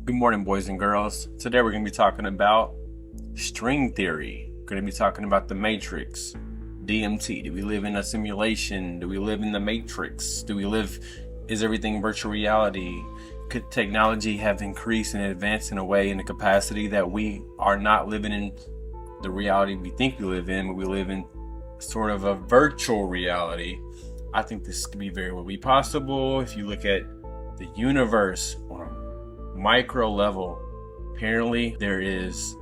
Good morning, boys and girls. Today we're going to be talking about string theory. We're going to be talking about the Matrix, DMT. Do we live in a simulation? Do we live in the Matrix? Is everything virtual reality? Could technology have increased and advanced in a way, in a capacity that we are not living in the reality we think we live in, but we live in sort of a virtual reality? I think this could be very well be possible if you look at the universe on a micro level. Apparently there is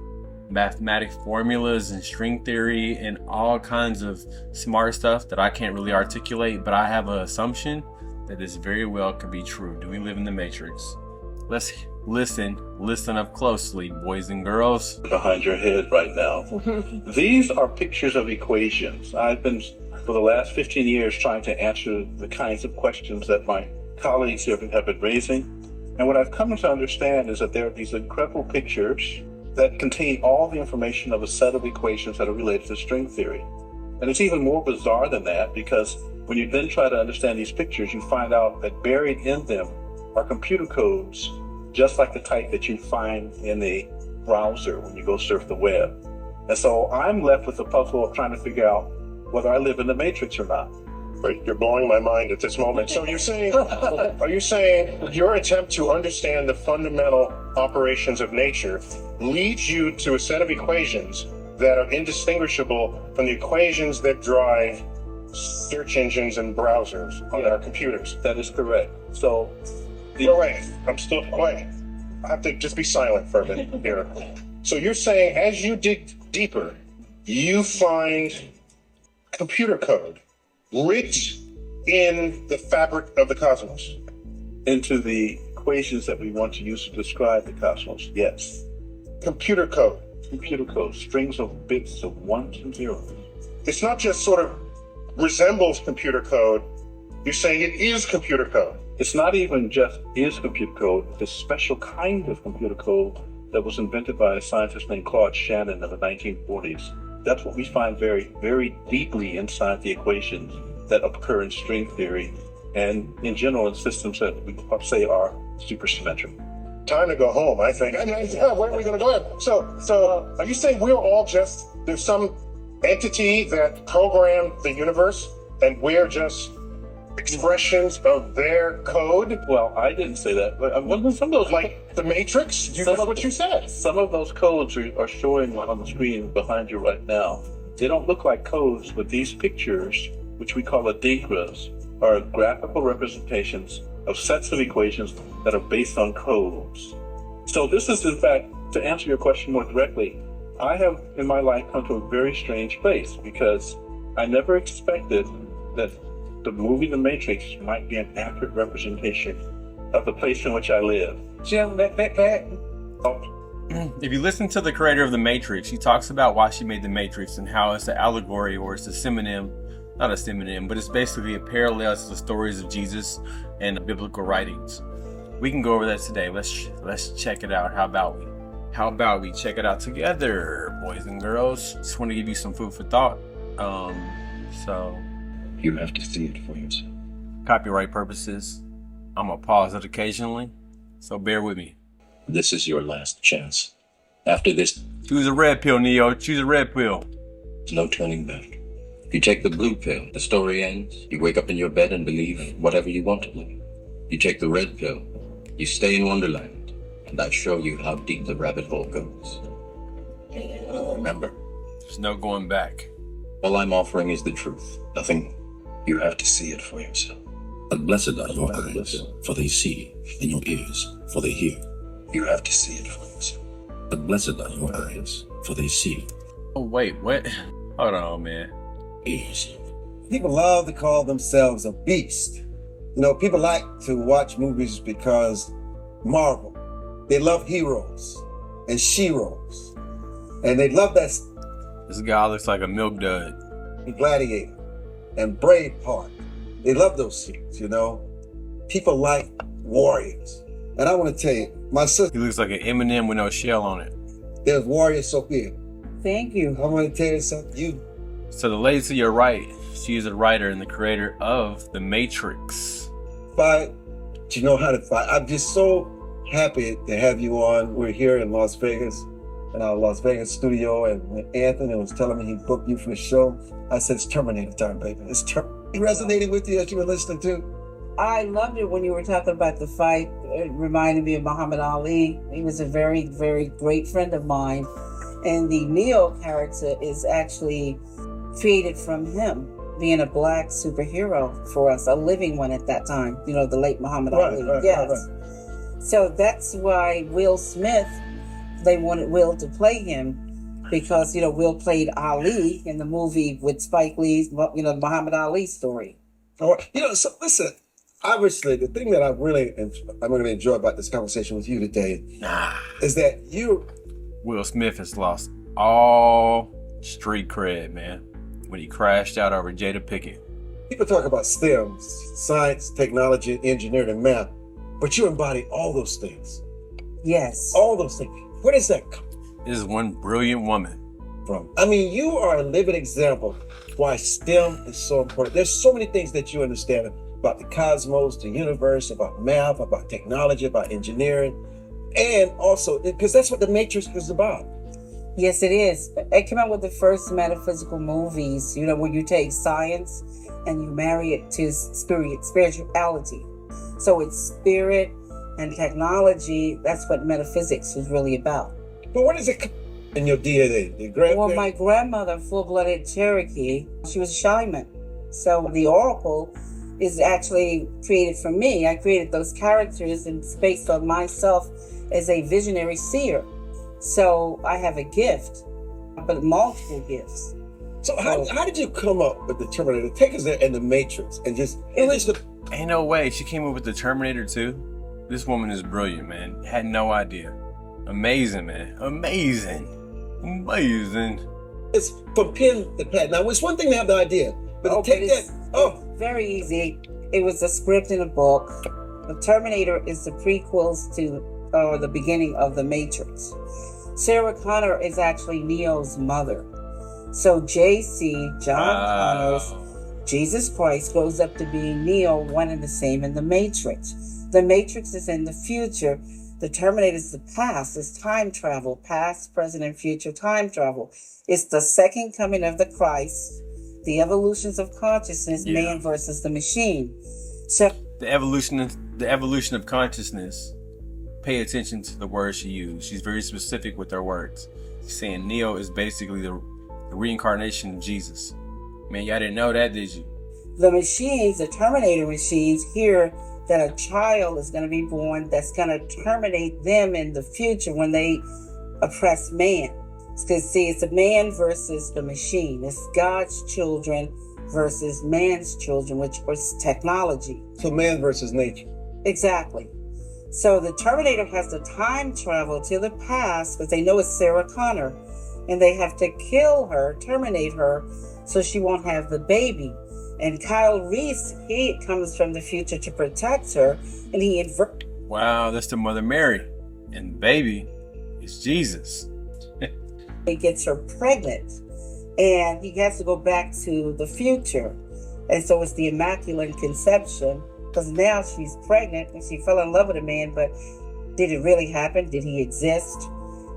mathematic formulas and string theory and all kinds of smart stuff that I can't really articulate, but I have an assumption that this very well could be true. Do we live in the Matrix? Let's listen up closely, boys and girls. Behind your head right now. These are pictures of equations. I've been, for the last 15 years, trying to answer the kinds of questions that my colleagues have been raising. And what I've come to understand is that there are these incredible pictures that contain all the information of a set of equations that are related to string theory. And it's even more bizarre than that, because when you then try to understand these pictures, you find out that buried in them are computer codes, just like the type that you find in a browser when you go surf the web. And so I'm left with the puzzle of trying to figure out whether I live in the Matrix or not. You're blowing my mind at this moment. So are you saying your attempt to understand the fundamental operations of nature leads you to a set of equations that are indistinguishable from the equations that drive search engines and browsers on our computers? That is correct. So, wait, I have to just be silent for a minute here. So you're saying as you dig deeper, you find computer code writ in the fabric of the cosmos? into the equations that we want to use to describe the cosmos, yes. Computer code. Computer code, strings of bits of ones and zeros. It's not just sort of resembles computer code. You're saying it is computer code. It's not even just is computer code, it's a special kind of computer code that was invented by a scientist named Claude Shannon in the 1940s. That's what we find very, very deeply inside the equations that occur in string theory and in general in systems that we say are supersymmetric. Time to go home, I think. Where are we going to go? So are you saying we're all just, there's some entity that programmed the universe and we're just expressions of their code? Well, I didn't say that, but some of those, Like the Matrix? That's what you said. Some of those codes are showing on the screen behind you right now. They don't look like codes, but these pictures, which we call adinkras, are graphical representations of sets of equations that are based on codes. So this is, in fact, to answer your question more directly, I have in my life come to a very strange place because I never expected that the movie The Matrix might be an accurate representation of the place in which I live. Jim, if you listen to the creator of The Matrix, she talks about why she made The Matrix and how it's an allegory, or it's a synonym, not a synonym, but it's basically a parallel to the stories of Jesus and the biblical writings. We can go over that today. Let's check it out. How about we check it out together, boys and girls? Just want to give you some food for thought. So You have to see it for yourself. copyright purposes, I'm gonna pause it occasionally, so bear with me. This is your last chance. After this, Choose a red pill, Neo. Choose a red pill. there's no turning back. If you take the blue pill, the story ends. You wake up in your bed and believe whatever you want to believe. You take the red pill, you stay in Wonderland, and I show you how deep the rabbit hole goes. Remember, There's no going back. all I'm offering is the truth. Nothing. You have to see it for yourself. But blessed are your eyes, for they see, and your ears, for they hear. You have to see it for yourself. But blessed are your eyes, for they see, Oh wait, what? Hold on, man. ears. People love to call themselves a beast. You know, people like to watch movies because Marvel, they love heroes and sheroes. And they love that This guy looks like a milk dud. Gladiator and Braveheart. They love those things, you know. People like warriors. And I want to tell you, my sister, He looks like an M&M with no shell on it. there's Warrior Sophia. Thank you. I want to tell you something. So the lady to your right, she is a writer and the creator of The Matrix. Fight, but you know how to fight. I'm just so happy to have you on. We're here in Las Vegas, in our Las Vegas studio, and when Anthony was telling me he booked you for the show, I said, it's Terminator time, baby. It's It resonated with you as you were listening to? I loved it when you were talking about the fight. It reminded me of Muhammad Ali. He was a very, very great friend of mine. And the Neo character is actually created from him being a black superhero for us, a living one at that time. You know, the late Muhammad Ali. Yes. Right. So that's why Will Smith, they wanted Will to play him because, you know, Will played Ali in the movie with Spike Lee's, you know, Muhammad Ali story. Oh, you know, so listen, obviously the thing that I'm going to enjoy about this conversation with you today is that Will Smith has lost all street cred, man, when he crashed out over Jada Pinkett. People talk about STEM, science, technology, engineering, and math, but you embody all those things. Yes. All those things. Where does that come This is one brilliant woman from? I mean, you are a living example why STEM is so important. There's so many things that you understand about the cosmos, the universe, about math, about technology, about engineering, and also, because that's what The Matrix is about. Yes, it is. It came out with the first metaphysical movies, you know, where you take science and you marry it to spirituality. So it's spirit and technology. That's what metaphysics is really about. But what is it in your DNA? Your grandparents? Well, my grandmother, full-blooded Cherokee, she was a shaman. So the oracle is actually created from me. I created those characters and it's based on myself as a visionary seer. So I have a gift, but multiple gifts. So how did you come up with the Terminator? Take us there in The Matrix and just... Ain't no way. She came up with the Terminator too. This woman is brilliant, man. Had no idea. Amazing, man. Amazing. It's from pen to pad. Now, it's one thing to have the idea, but very easy. It was a script in a book. The Terminator is the prequels to the beginning of The Matrix. Sarah Connor is actually Neo's mother. So JC, John Connor's Jesus Christ, goes up to being Neo, one and the same in The Matrix. The Matrix is in the future. The Terminator is the past. It's time travel, past, present, and future time travel. It's the second coming of the Christ, the evolutions of consciousness, man versus the machine. So the evolution of consciousness. Pay attention to the words she used. She's very specific with her words. She's saying Neo is basically the reincarnation of Jesus. Man, y'all didn't know that, did you? The machines, the Terminator machines, hear that a child is going to be born that's going to terminate them in the future when they oppress man. Because, see, it's a man versus the machine. It's God's children versus man's children, which was technology. So man versus nature. Exactly. So the Terminator has to time travel to the past because they know it's Sarah Connor. And they have to kill her, terminate her, so she won't have the baby. And Kyle Reese, he comes from the future to protect her, and Wow, that's the Mother Mary. And the baby is Jesus. he gets her pregnant. And he has to go back to the future. And so it's the Immaculate Conception, because now she's pregnant and she fell in love with a man, but did it really happen? Did he exist?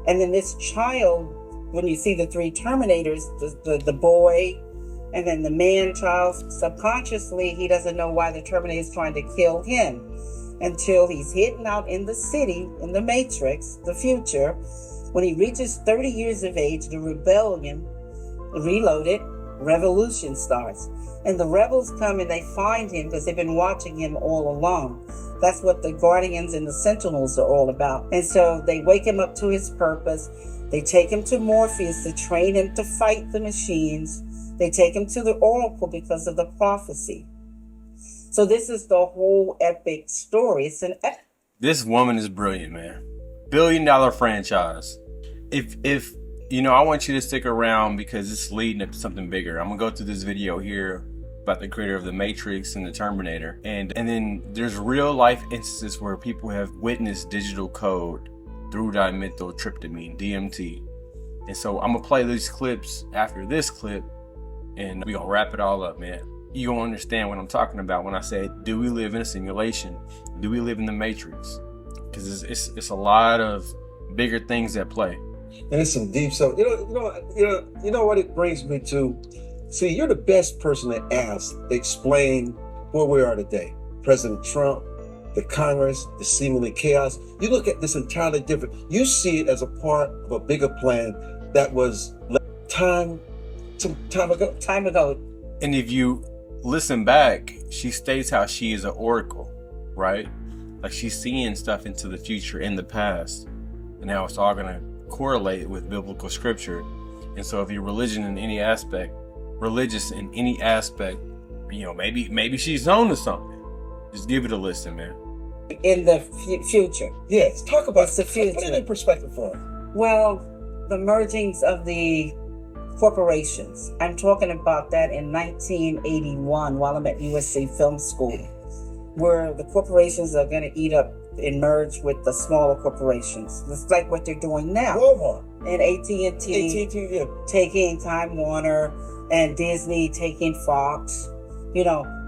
And then this child, when you see the three Terminators, the boy, and then the man-child, subconsciously, he doesn't know why the Terminator is trying to kill him until he's hidden out in the city, in the Matrix, the future. When he reaches 30 years of age, the rebellion, reloaded, revolution starts. And the rebels come and they find him because they've been watching him all along. That's what the Guardians and the Sentinels are all about. And so they wake him up to his purpose. They take him to Morpheus to train him to fight the machines. They take him to the Oracle because of the prophecy. So this is the whole epic story. It's an epic. This woman is brilliant, man. $1 billion franchise. If you know, I want you to stick around because it's leading up to something bigger. I'm gonna go through this video here about the creator of The Matrix and the Terminator. And then there's real life instances where people have witnessed digital code through dimethyltryptamine, DMT. And so I'm gonna play these clips after this clip and we gonna wrap it all up, man. You gonna understand what I'm talking about when I say, do we live in a simulation? Do we live in the Matrix? because it's a lot of bigger things at play. And it's some deep stuff. You know what it brings me to? See, you're the best person to ask, explain where we are today. President Trump, the Congress, the seemingly chaos. You look at this entirely different. You see it as a part of a bigger plan that was time ago. And if you listen back, she states how she is an oracle, right? Like she's seeing stuff into the future in the past, and how it's all going to correlate with biblical scripture. And so if you're religious in any aspect, maybe she's on to something. Just give it a listen, man. In the future. Yes, talk about the future. Put it in perspective for us. Well, the mergings of the corporations. I'm talking about that in 1981 while I'm at USC Film School, where the corporations are going to eat up and merge with the smaller corporations. It's like what they're doing now. Walmart and AT&T yeah. taking Time Warner and Disney taking Fox,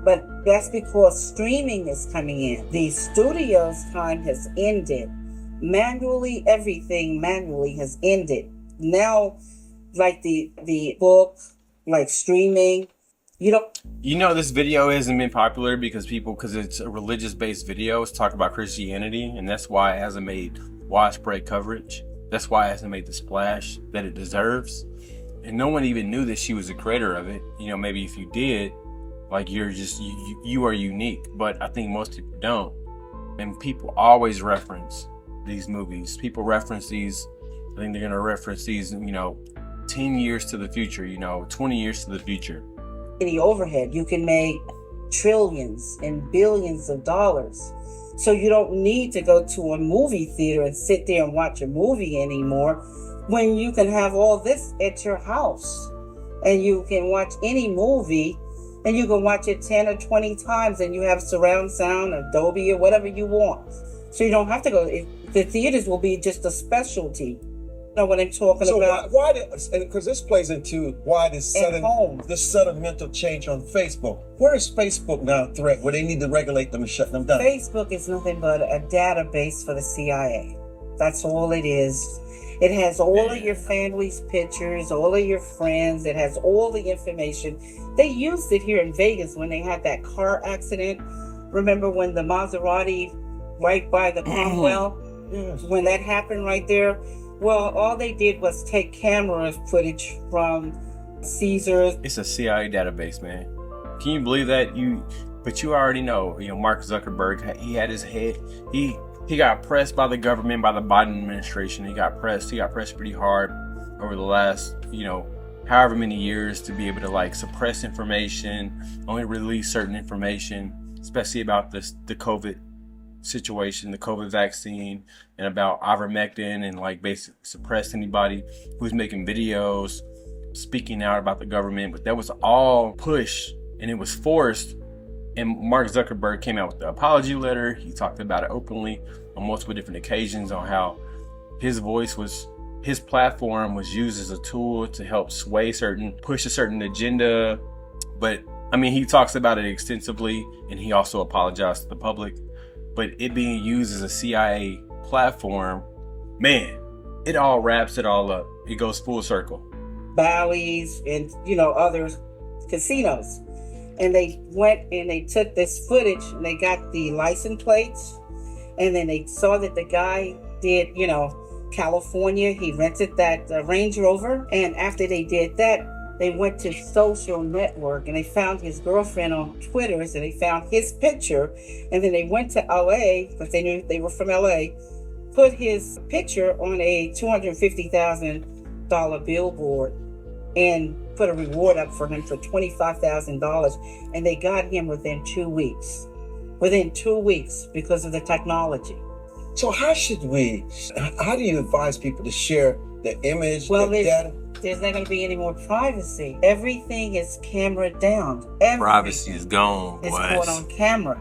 but that's because streaming is coming in. The studio's time has ended. Everything manually has ended. Now, like the book, like streaming, this video hasn't been popular because it's a religious-based video. It's talking about Christianity, and that's why it hasn't made widespread coverage. That's why it hasn't made the splash that it deserves. And no one even knew that she was the creator of it. Maybe if you did, like you are unique. But I think most people don't. And people always reference these movies. People reference these. I think they're going to reference these, 10 years to the future, 20 years to the future. The overhead, you can make trillions and billions of dollars. So you don't need to go to a movie theater and sit there and watch a movie anymore when you can have all this at your house. And you can watch any movie and you can watch it 10 or 20 times and you have surround sound, Dolby, or whatever you want. So you don't have to go. The theaters will be just a specialty. You know what I'm talking about? Why because this plays into why this sudden mental change on Facebook. Where is Facebook now a threat where they need to regulate them and shut them down? Facebook is nothing but a database for the CIA. That's all it is. It has all of your family's pictures, all of your friends. It has all the information. They used it here in Vegas when they had that car accident. Remember when the Maserati right by the Cromwell? Yes. When that happened right there? Well, all they did was take camera footage from Caesars. It's a CIA database, man. Can you believe that? But you already know, Mark Zuckerberg, he had his head, he got pressed by the government, by the Biden administration. He got pressed pretty hard over the last, however many years to be able to suppress information, only release certain information, especially about the COVID situation, the COVID vaccine, and about ivermectin, and basically suppress anybody who's making videos speaking out about the government. But that was all pushed and it was forced. And Mark Zuckerberg came out with the apology letter. He talked about it openly on multiple different occasions on how his platform was used as a tool to help push a certain agenda. But he talks about it extensively, and he also apologized to the public. But it being used as a CIA platform, man, it all wraps it all up. It goes full circle. Bally's and, other casinos. And they went and they took this footage and they got the license plates. And then they saw that the guy did, California. He rented that Range Rover. And after they did that, they went to social network and they found his girlfriend on Twitter, and they found his picture. And then they went to LA, because they knew they were from LA, put his picture on a $250,000 billboard and put a reward up for him for $25,000. And they got him within 2 weeks. Within 2 weeks, because of the technology. So how do you advise people to share the image, the data? There's not going to be any more privacy. Everything is camera down. Privacy is gone. It's caught on camera.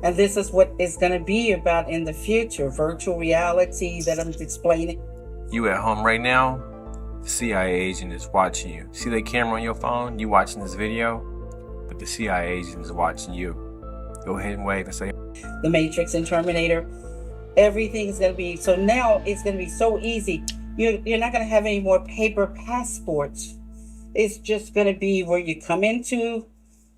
And this is what it's going to be about in the future. Virtual reality that I'm explaining. You at home right now, the CIA agent is watching you. See that camera on your phone? You watching this video? But the CIA agent is watching you. Go ahead and wave and say, The Matrix and Terminator. Everything's going to be, so now it's going to be so easy. You're not going to have any more paper passports. It's just going to be where you come into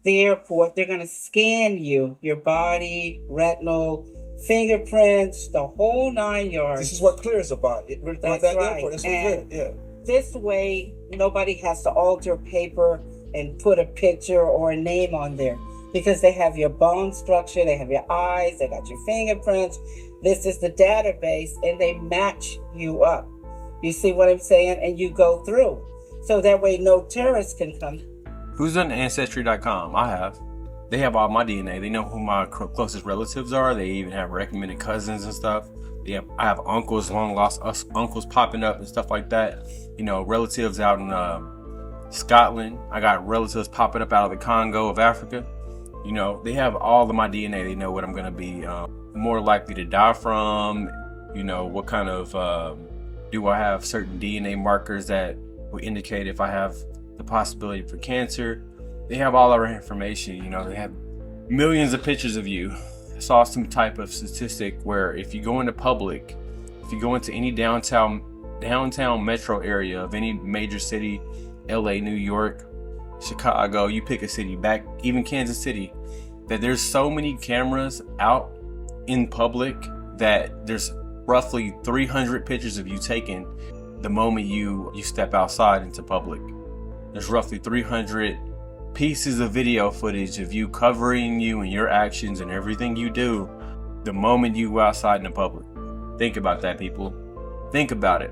the airport, they're going to scan you, your body, retinal, fingerprints, the whole 9 yards. This is what Clear is about. That's right. That's what Clear, yeah. This way, nobody has to alter paper and put a picture or a name on there because they have your bone structure, they have your eyes, they got your fingerprints. This is the database, and they match you up. You see what I'm saying? And you go through. So that way no terrorists can come. Who's done Ancestry.com? I have. They have all my DNA. They know who my closest relatives are. They even have recommended cousins and stuff. I have uncles, long lost uncles popping up and stuff like that. You know, relatives out in Scotland. I got relatives popping up out of the Congo of Africa. You know, they have all of my DNA. They know what I'm going to be more likely to die from. You know, what kind of, do I have certain DNA markers that will indicate if I have the possibility for cancer. They have all our information. You know, they have millions of pictures of you. I saw some type of statistic where if you go into public, if you go into any downtown metro area of any major city, LA, New York, Chicago, you pick a city, back even Kansas City, that there's so many cameras out in public that there's roughly 300 pictures of you taken the moment you step outside into public. There's roughly 300 pieces of video footage of you covering you and your actions and everything you do the moment you go outside in the public. Think about that, people. Think about it.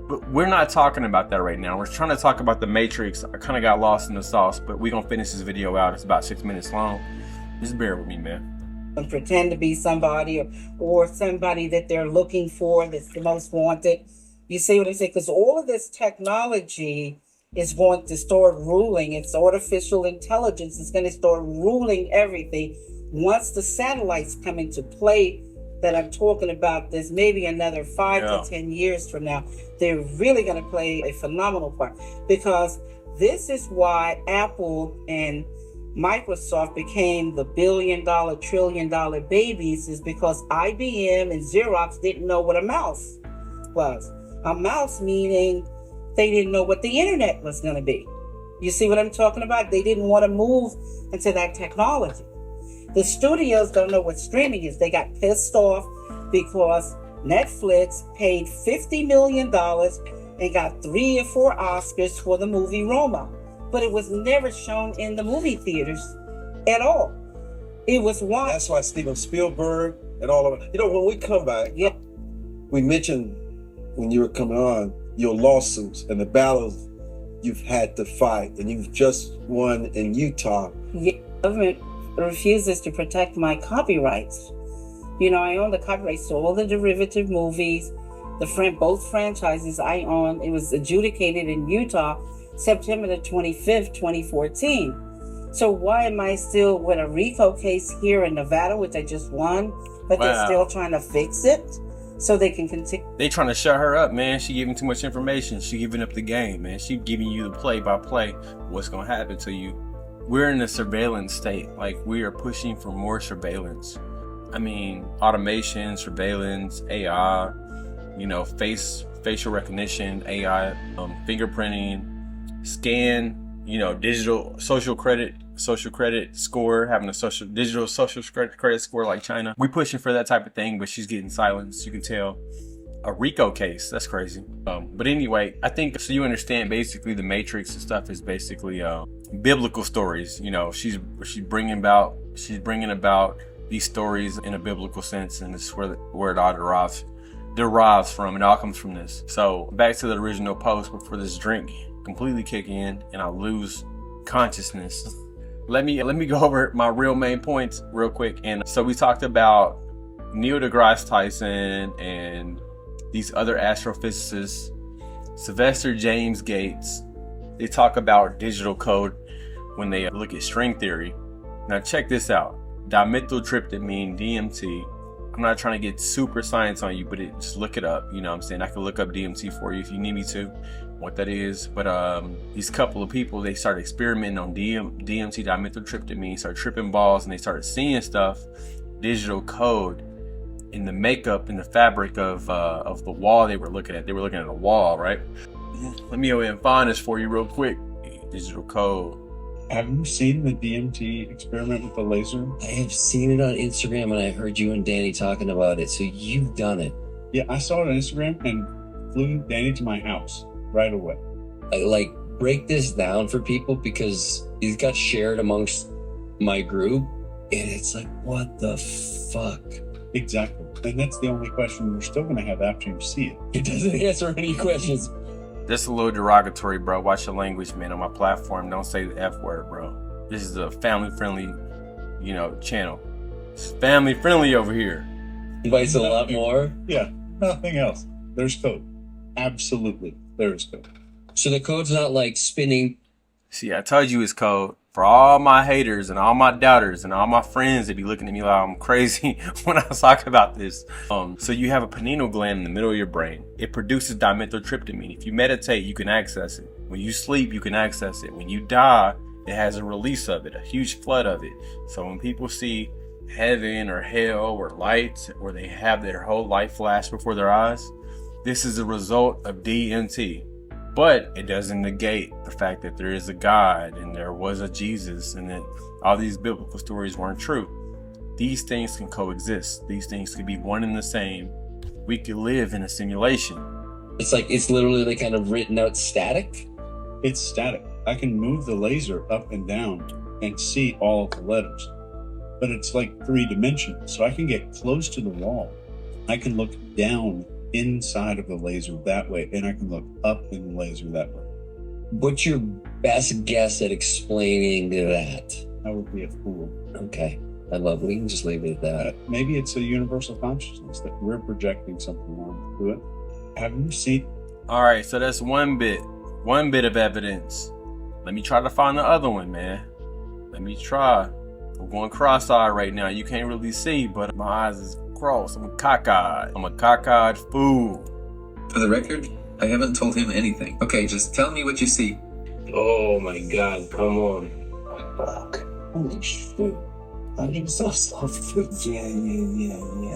But we're not talking about that right now. We're trying to talk about the Matrix. I kind of got lost in the sauce, but we're going to finish this video out. It's about 6 minutes long. Just bear with me, man. And pretend to be somebody or somebody that they're looking for that's the most wanted. You see what I say? Because all of this technology is going to start ruling. It's artificial intelligence. It's going to start ruling everything. Once the satellites come into play that I'm talking about, there's maybe another 5 to 10 years from now, they're really going to play a phenomenal part. Because this is why Apple and Microsoft became the billion-dollar, trillion-dollar babies, is because IBM and Xerox didn't know what a mouse was. A mouse meaning they didn't know what the internet was going to be. You see what I'm talking about? They didn't want to move into that technology. The studios don't know what streaming is. They got pissed off because Netflix paid $50 million and got 3 or 4 Oscars for the movie Roma. But it was never shown in the movie theaters at all. It was watched. That's why Steven Spielberg and all of it. You know, when we come back, we mentioned when you were coming on, your lawsuits and the battles you've had to fight, and you've just won in Utah. The government refuses to protect my copyrights. You know, I own the copyrights to all the derivative movies, both franchises I own. It was adjudicated in Utah, September the 25th, 2014. So why am I still with a RICO case here in Nevada, which I just won, but they're still trying to fix it? So they can continue. They trying to shut her up, man. She giving too much information. She giving up the game, man. She giving you the play-by-play what's going to happen to you. We're in a surveillance state. Like, we are pushing for more surveillance. I mean, automation, surveillance, AI, you know, facial recognition, AI, fingerprinting, scan, you know, digital social credit score, having a digital social credit score like China. We pushing for that type of thing, but she's getting silenced. You can tell. A RICO case, that's crazy. But anyway, I think so you understand basically the Matrix and stuff is basically biblical stories. You know, she's bringing about these stories in a biblical sense, and this is where it all derives from. It all comes from this. So back to the original post before this drink completely kick in and I lose consciousness. Let me go over my real main points real quick. And so we talked about Neil deGrasse Tyson and these other astrophysicists, Sylvester James Gates. They talk about digital code when they look at string theory. Now check this out. Dimethyltryptamine, DMT. I'm not trying to get super science on you, but just look it up. You know what I'm saying? I can look up DMT for you if you need me to, what that is. But these couple of people, they started experimenting on DMT, dimethyltryptamine, started tripping balls, and they started seeing stuff, digital code. in the makeup and the fabric of the wall they were looking at. They were looking at a wall, right? Let me go ahead and find this for you real quick. Digital code. Have you seen the DMT experiment with the laser? I have seen it on Instagram, and I heard you and Danny talking about it. So you've done it. Yeah, I saw it on Instagram and flew Danny to my house right away. Like, break this down for people, because it got shared amongst my group, and it's like, what the fuck? Exactly. And that's the only question you're still going to have after you see it. It doesn't answer any questions. That's a little derogatory, bro. Watch your language, man. On my platform, don't say the F word, bro. This is a family-friendly, channel. It's family-friendly over here. Invites a lot more. Yeah, nothing else. There's code. Absolutely, there is code. So the code's not like spinning. See, I told you it's code. For all my haters and all my doubters and all my friends that be looking at me like I'm crazy when I talk about this. So you have a pineal gland in the middle of your brain. It produces dimethyltryptamine. If you meditate, you can access it. When you sleep, you can access it. When you die, it has a release of it, a huge flood of it. So when people see heaven or hell or light, or they have their whole life flash before their eyes, this is a result of DMT. But it doesn't negate the fact that there is a God and there was a Jesus and that all these biblical stories weren't true. These things can coexist. These things can be one and the same. We could live in a simulation. It's like, it's literally like kind of written out static. It's static. I can move the laser up and down and see all of the letters. But it's like 3-dimensional. So I can get close to the wall. I can look down inside of the laser that way, and I can look up in the laser that way. What's your best guess at explaining that? I would be a fool. Okay. I love it. We can just leave it at that. Maybe it's a universal consciousness that we're projecting something onto it. Have you seen? All right, so that's one bit of evidence. Let me try to find the other one, man. Let me try. I'm going cross-eyed right now. You can't really see, but my eyes is crossed. I'm cockeyed. I'm a cockeyed fool. For the record, I haven't told him anything. Okay, just tell me what you see. Oh my god, come on. Fuck. Holy shit. I need some food. Yeah.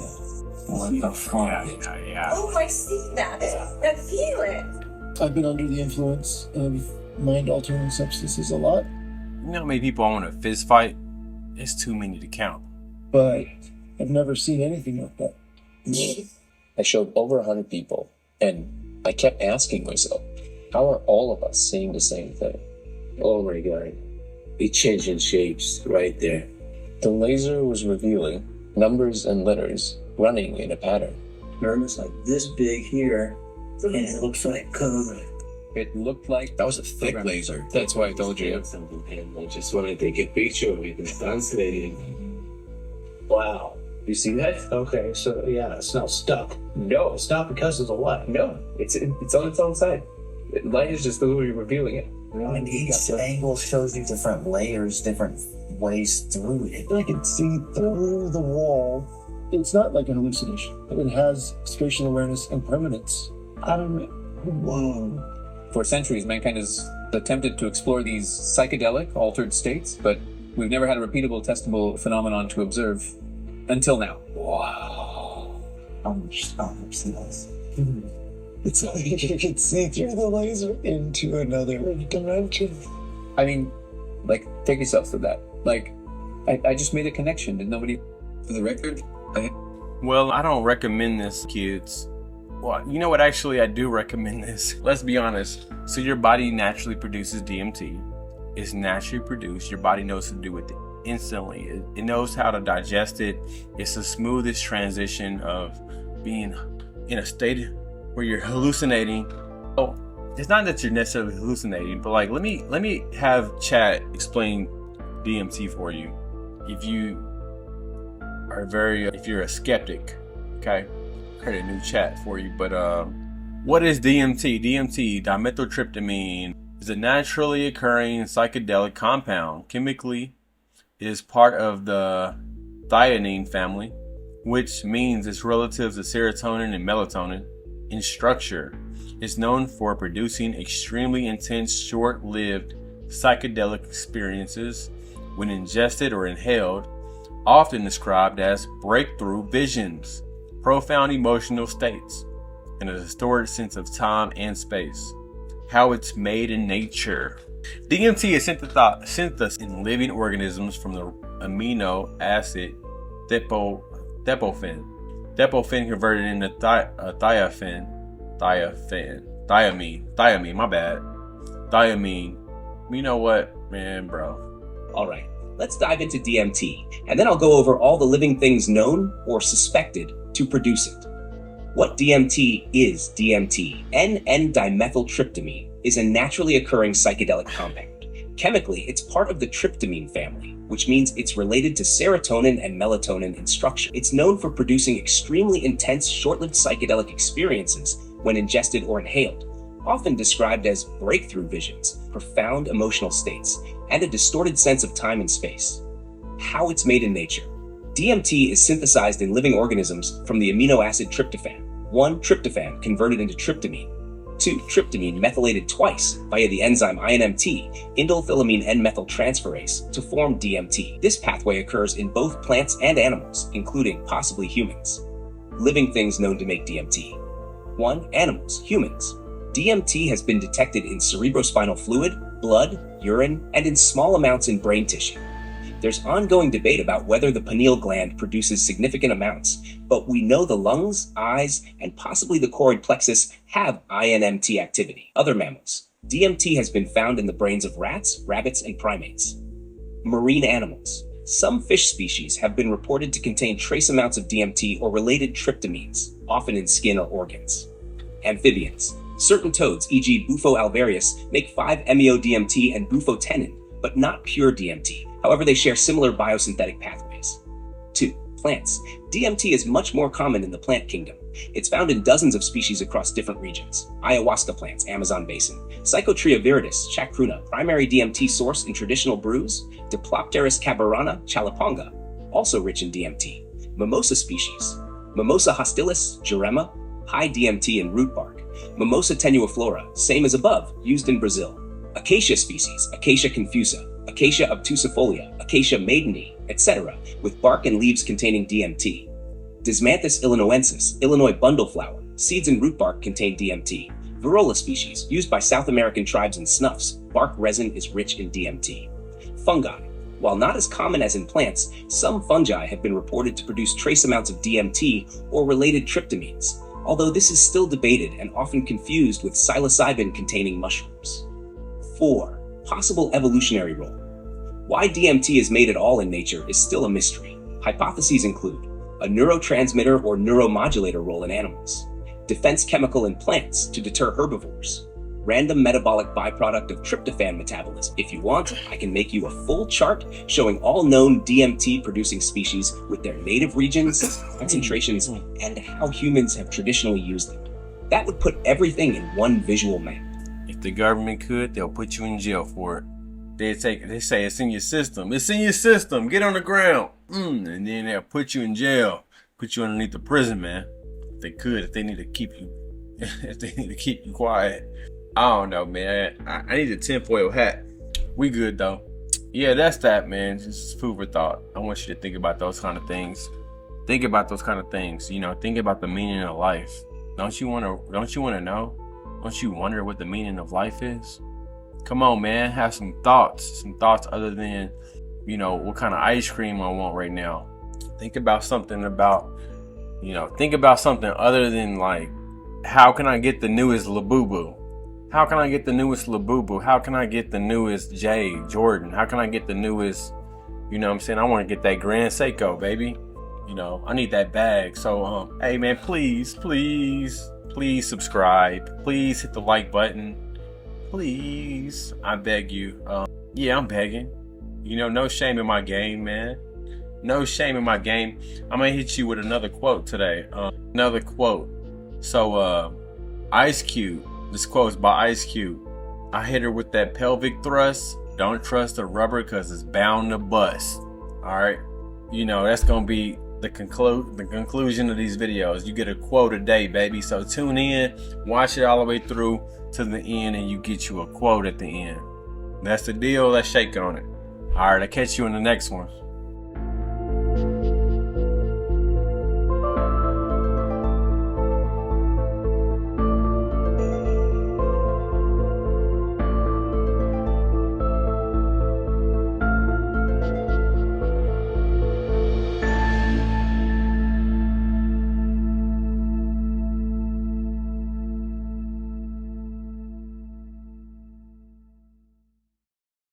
What the fuck? Yeah. Oh, I see that. I feel it. I've been under the influence of mind-altering substances a lot, You know how many people I want to fist fight? It's too many to count. but I've never seen anything like that. I showed over 100 people, and I kept asking myself, how are all of us seeing the same thing? Oh my god. It changing shapes right there. The laser was revealing numbers and letters running in a pattern. It's like this big here, and it looks like code. It looked like That was a thick laser. That's why I told you. Something, and I just wanted to take a picture of it and translate it. Wow. You see that? Okay, so yeah, it's not stuck. No, it's not because of the light. No, it's on its own side. Light is just literally revealing it. And each angle shows you different layers, different ways through it. I can see through the wall. It's not like a hallucination. It has spatial awareness and permanence. I don't know. Whoa. For centuries, mankind has attempted to explore these psychedelic, altered states, but we've never had a repeatable, testable phenomenon to observe until now. Wow. I'm obsessed. It's like you can see through the laser into another dimension. I mean, like, take yourself through that. Like, I just made a connection and nobody... For the record, Well, I don't recommend this, kids. Well, you know what? Actually, I do recommend this. Let's be honest. So your body naturally produces DMT. It's naturally produced. Your body knows what to do with it instantly. It knows how to digest it. It's the smoothest transition of being in a state where you're hallucinating. Oh, it's not that you're necessarily hallucinating, but like, let me have chat explain DMT for you. If you're a skeptic, okay? I create a new chat for you, but what is DMT? DMT, dimethyltryptamine, is a naturally occurring psychedelic compound. Chemically, it is part of the thionine family, which means it's relative to serotonin and melatonin. In structure, it's known for producing extremely intense, short-lived psychedelic experiences when ingested or inhaled, often described as breakthrough visions. profound emotional states, and a distorted sense of time and space. How it's made in nature. DMT is synthesized in living organisms from the amino acid thepophin. Thepophin converted into thiamine, my bad. Thiamine. You know what, man, bro. Alright, let's dive into DMT, and then I'll go over all the living things known or suspected to produce it. What DMT is DMT. N-dimethyltryptamine is a naturally occurring psychedelic compound. Chemically, it's part of the tryptamine family, which means it's related to serotonin and melatonin in structure. It's known for producing extremely intense, short-lived psychedelic experiences when ingested or inhaled, often described as breakthrough visions, profound emotional states, and a distorted sense of time and space. How it's made in nature. DMT is synthesized in living organisms from the amino acid tryptophan. 1. Tryptophan converted into tryptamine. 2. Tryptamine methylated twice via the enzyme INMT, indolphylamine N-methyltransferase, to form DMT. This pathway occurs in both plants and animals, including possibly humans. Living things known to make DMT. 1. Animals, humans. DMT has been detected in cerebrospinal fluid, blood, urine, and in small amounts in brain tissue. There's ongoing debate about whether the pineal gland produces significant amounts, but we know the lungs, eyes, and possibly the choroid plexus have INMT activity. Other mammals. DMT has been found in the brains of rats, rabbits, and primates. Marine animals. Some fish species have been reported to contain trace amounts of DMT or related tryptamines, often in skin or organs. Amphibians. Certain toads, e.g. Bufo alvarius, make 5-MeO-DMT and bufotenin, but not pure DMT. However, they share similar biosynthetic pathways. 2. Plants. DMT is much more common in the plant kingdom. It's found in dozens of species across different regions. Ayahuasca plants, Amazon basin. Psychotria viridis, chacruna, primary DMT source in traditional brews. Diplopterus cabarana, chalaponga, also rich in DMT. Mimosa species. Mimosa hostilis, jurema, high DMT in root bark. Mimosa tenuiflora, same as above, used in Brazil. Acacia species, Acacia confusa, Acacia obtusifolia, Acacia maideni, etc., with bark and leaves containing DMT. Desmanthus illinoensis, Illinois bundleflower, seeds and root bark contain DMT. Virola species, used by South American tribes in snuffs, bark resin is rich in DMT. Fungi. While not as common as in plants, some fungi have been reported to produce trace amounts of DMT or related tryptamines, although this is still debated and often confused with psilocybin-containing mushrooms. 4. Possible evolutionary role. Why DMT is made at all in nature is still a mystery. Hypotheses include a neurotransmitter or neuromodulator role in animals, defense chemical in plants to deter herbivores, random metabolic byproduct of tryptophan metabolism. If you want, I can make you a full chart showing all known DMT-producing species with their native regions, concentrations, and how humans have traditionally used them. That would put everything in one visual map. If the government could, they'll put you in jail for it. They say it's in your system. It's in your system. Get on the ground. And then they'll put you in jail. Put you underneath the prison, man. If they could, if they need to keep you, if they need to keep you quiet. I don't know, man. I need a tinfoil hat. We good though. Yeah, that's that, man. Just food for thought. I want you to think about those kind of things. Think about those kind of things. You know, think about the meaning of life. Don't you want to know? Don't you wonder what the meaning of life is? Come on, man. Have some thoughts other than, you know, what kind of ice cream I want right now. Think about something other than like, how can I get the newest Labubu? How can I get the newest Labubu? How can I get the newest Jay Jordan? How can I get the newest, you know what I'm saying? I want to get that Grand Seiko, baby. You know, I need that bag. So, hey man, please subscribe. Please hit the like button. Please, I beg you. Yeah, I'm begging. You know, no shame in my game, man. No shame in my game. I'm gonna hit you with another quote today. Another quote. So, Ice Cube. This quote's by Ice Cube. I hit her with that pelvic thrust. Don't trust the rubber because it's bound to bust. All right. You know, that's gonna be the conclusion of these videos. You get a quote a day, baby. So tune in, watch it all the way through to the end, and you get you a quote at the end. That's the deal. Let's shake on it. All right, I'll catch you in the next one.